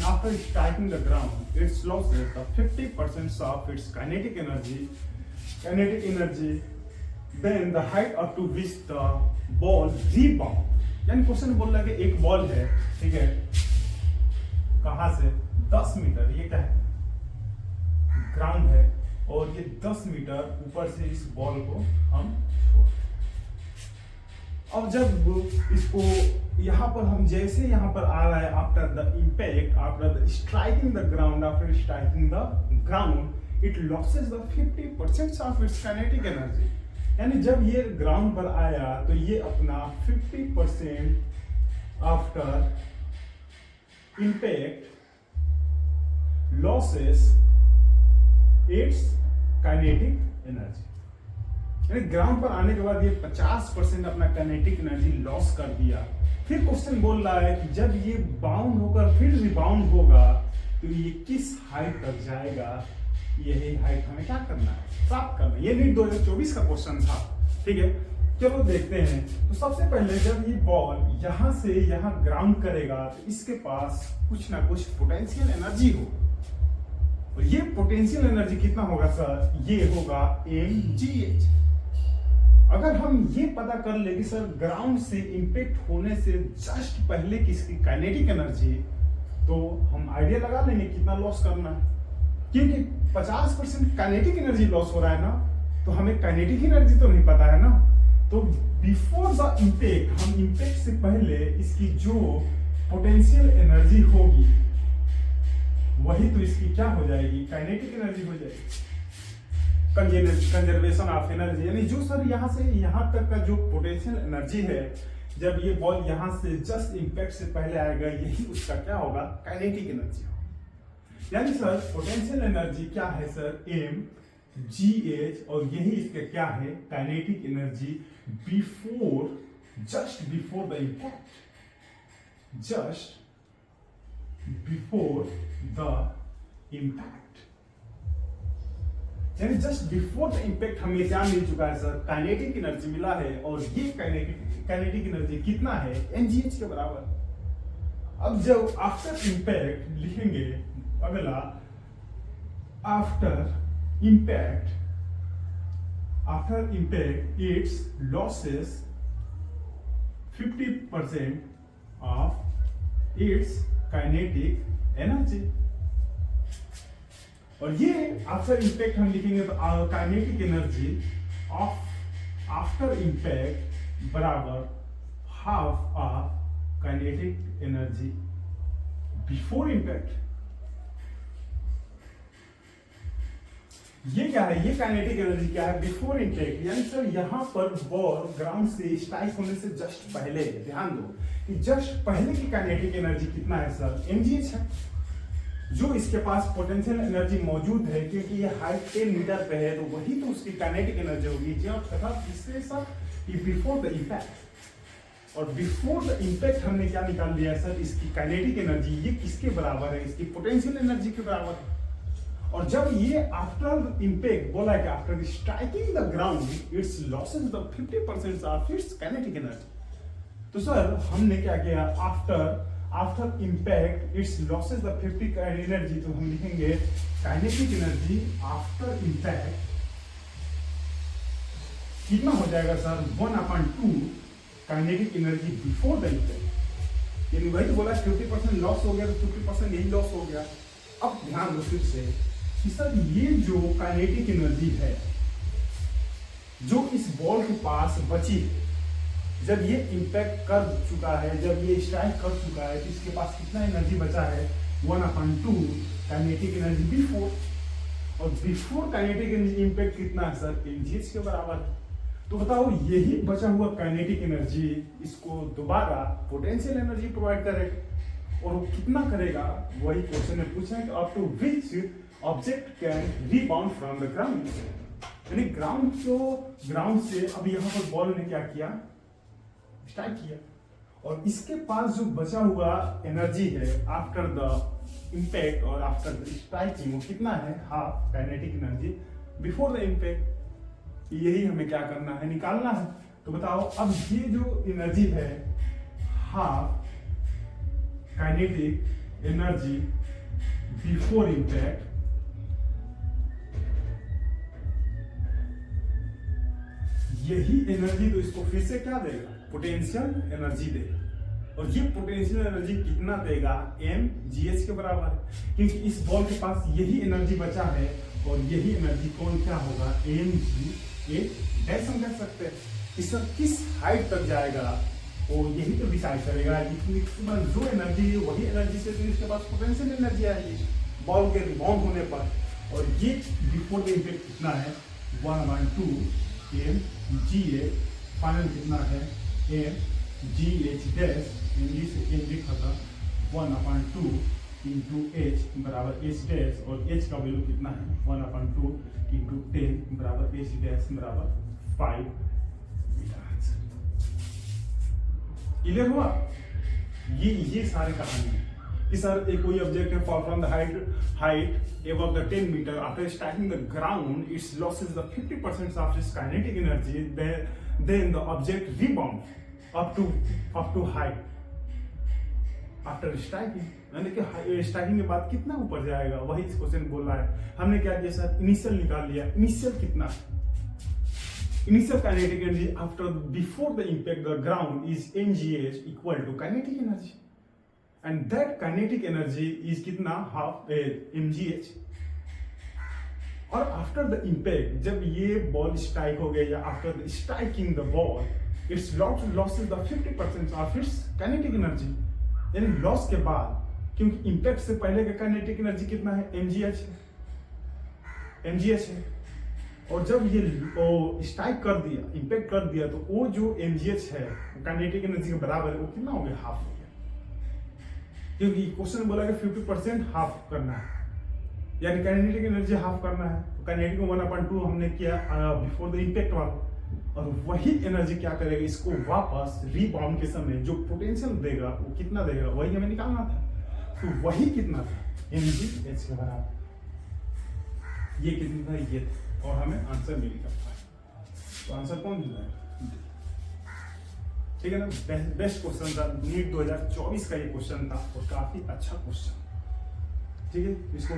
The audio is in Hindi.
and after striking the ground it loses the 50% of its kinetic energy, then the height up to which the ball rebound। यानी क्वेश्चन बोल रहा है कि एक बॉल है, ठीक है, कहां से 10 मीटर, ये क्या है, ग्राउंड है, और ये 10 मीटर ऊपर से इस बॉल को हम छोड़, अब जब इसको यहाँ पर हम जैसे यहाँ पर आ रहा है, after the impact, after the striking the ground, after striking the ground it losses the 50% of its kinetic energy. यानी जब ये ग्राउंड पर आया तो ये अपना 50% after impact losses it's kinetic energy. यानी ग्राउंड पर आने के बाद ये 50% अपना काइनेटिक एनर्जी लॉस कर दिया। फिर क्वेश्चन बोल रहा है कि जब ये बाउंड होकर फिर रिबाउंड होगा तो ये किस हाइट तक जाएगा, यही हाइट हमें क्या करना है, प्राप्त करना है। ये नीट 2024 का क्वेश्चन था, ठीक है। चलो देखते हैं। तो सबसे पहले जब ये बॉल यहां से यहां ग्राउंड करेगा तो इसके पास कुछ ना कुछ पोटेंशियल एनर्जी हो, और ये पोटेंशियल एनर्जी कितना होगा सर, ये होगा mgh। अगर हम ये पता कर ले कि सर ग्राउंड से इंपैक्ट होने से जस्ट पहले किसकी काइनेटिक एनर्जी, तो हम आइडिया लगा लेंगे कितना लॉस करना है, क्योंकि 50% काइनेटिक एनर्जी लॉस हो रहा है ना, तो हमें काइनेटिक एनर्जी तो नहीं पता है ना। तो बिफोर द इंपैक्ट, हम इंपैक्ट से पहले इसकी जो पोटेंशियल एनर्जी होगी वही तो इसकी क्या हो जाएगी, काइनेटिक एनर्जी हो जाएगी, कंजर्वेशन ऑफ एनर्जी। यानी जो सर यहाँ से यहाँ तक का जो पोटेंशियल एनर्जी है, जब ये बॉल यहाँ से जस्ट इंपैक्ट से पहले आएगा, यही उसका क्या होगा, काइनेटिक एनर्जी होगा। यानी सर पोटेंशियल एनर्जी क्या है सर, mgh, और यही इसका क्या है, kinetic energy before, just before the impact, just before the impact. यानी जस्ट बिफोर द इंपैक्ट हमें क्या मिल चुका है सर, काइनेटिक एनर्जी मिला है, और ये काइनेटिक एनर्जी कितना है, mgh के बराबर। अब जब आफ्टर इंपैक्ट लिखेंगे, अगला after impact it's losses 50% of its kinetic energy. और ये आफ्टर इंपैक्ट हम लिखेंगे तो kinetic energy of after impact बराबर half of kinetic energy before impact. ये क्या है, ये काइनेटिक एनर्जी क्या है, बिफोर इंपैक्ट। यानी सर यहाँ पर बॉल ग्राउंड से स्ट्राइक होने से जस्ट पहले, ध्यान दो कि जस्ट पहले की काइनेटिक एनर्जी कितना है सर, mgh है। जो इसके पास पोटेंशियल एनर्जी मौजूद है, क्योंकि ये हाइट 10 मीटर पे है, तो वही तो उसकी काइनेटिक एनर्जी होगी। तथा इससे सर बिफोर द इंपैक्ट, और बिफोर द इंपैक्ट हमने क्या निकाल लिया सर, इसकी काइनेटिक एनर्जी, ये किसके बराबर है, इसकी पोटेंशियल एनर्जी के बराबर है। और जब ये आफ्टर इंपैक्ट बोला है कि after striking the ground it's losses the 50% of its kinetic energy. तो सर हमने क्या किया, after impact it's losses the 50 energy, तो हम लिखेंगे काइनेटिक एनर्जी आफ्टर इंपैक्ट कितना हो जाएगा sir, 1/2 kinetic energy before the impact. यानी वही तो बोला 50% लॉस हो गया, तो 50% यही लॉस हो गया। अब ध्यान दो फिर से कि सर ये जो काइनेटिक एनर्जी है जो इस बॉल के पास बची, जब ये इंपैक्ट कर चुका है, जब ये स्ट्राइक कर चुका है, तो इसके पास कितना एनर्जी बचा है, 1/2 काइनेटिक एनर्जी बिफोर। और बिफोर काइनेटिक एनर्जी इंपैक्ट कितना है सर, mgh के बराबर। तो बताओ यही बचा हुआ काइनेटिक एनर्जी इसको दोबारा पोटेंशियल एनर्जी प्रोवाइड करेगा, और वो कितना करेगा, वही क्वेश्चन में पूछा है कि up to which object can rebound from the ground. यानी ग्राउंड से अब यहाँ पर बॉल ने क्या किया, स्ट्राइक किया, और इसके पास जो बचा हुआ एनर्जी है आफ्टर द इंपैक्ट और आफ्टर द स्ट्राइकिंग, वो कितना है, half kinetic energy before the impact. यही हमें क्या करना है, निकालना है। तो बताओ अब ये जो एनर्जी है, half kinetic energy before impact यही एनर्जी तो इसको फिर से क्या देगा, पोटेंशियल एनर्जी देगा। और ये पोटेंशियल एनर्जी कितना देगा, mgh के बराबर है, क्योंकि इस बॉल के पास यही एनर्जी बचा है और यही एनर्जी कौन क्या होगा, mgh डैश हम कह सकते हैं। इसका किस हाइट तक जाएगा वो यही तो डिसाइड करेगा। जो एनर्जी है वही एनर्जी से तो इसके पास पोटेंशियल एनर्जी आएगी बॉल के रिबाउंड होने पर। और ये बिफोर द इम्पैक्ट कितना है, 1/2 mgh, फाइनल कितना है mgh डैश, mg से m लिखा था 1/2 इंटू h बराबर h डैश, और h का वैल्यू कितना है 1/2 इंटू 10 बराबर h डैश बराबर 5 मीटर। क्लियर हुआ? ये सारी कहानी है कि सर एक कोई ऑब्जेक्ट है fall from the height above the 10 meter after striking the ground it loses the 50% of its kinetic energy, then the object rebound up to height after striking। यानी कि स्ट्राइकिंग के बाद कितना ऊपर जाएगा, वही इस क्वेश्चन बोल रहा है। हमने क्या किया सर, इनिशियल निकाल लिया। इनिशियल कितना, initial kinetic energy after before the impact the ground is mgh equal to kinetic energy, and that kinetic energy is कितना, हाफ mgh। और आफ्टर द इम्पैक्ट जब ये बॉल स्ट्राइक हो गया या after the striking the ball its losses the 50% of its kinetic energy. यानी लॉस के बाद, क्योंकि इम्पैक्ट से पहले का काइनेटिक एनर्जी कितना है, mgh है। और जब ये स्ट्राइक कर दिया, इम्पैक्ट कर दिया, तो वो जो mgh है काइनेटिक एनर्जी के बराबर है, वो कितना हो गया, हाफ हो गया। क्योंकि क्वेश्चन बोला कि 50% हाफ करना है, यानी काइनेटिक एनर्जी हाफ करना है। तो काइनेटिक 1/2 हमने किया बिफोर द इम्पैक्ट वाला, और वही एनर्जी क्या करेगा, इसको वापस रीबाउंड के समय जो पोटेंशियल देगा वो कितना देगा, वही हमें निकालना था। तो वही कितना था, mgh के बराबर। ये कितना था, ये था, और हमें आंसर मिल गया। तो आंसर कौन दिया है, ठीक है ना। बेस्ट क्वेश्चन था, नीट 2024 का ये क्वेश्चन था और काफी अच्छा क्वेश्चन, ठीक है। इसको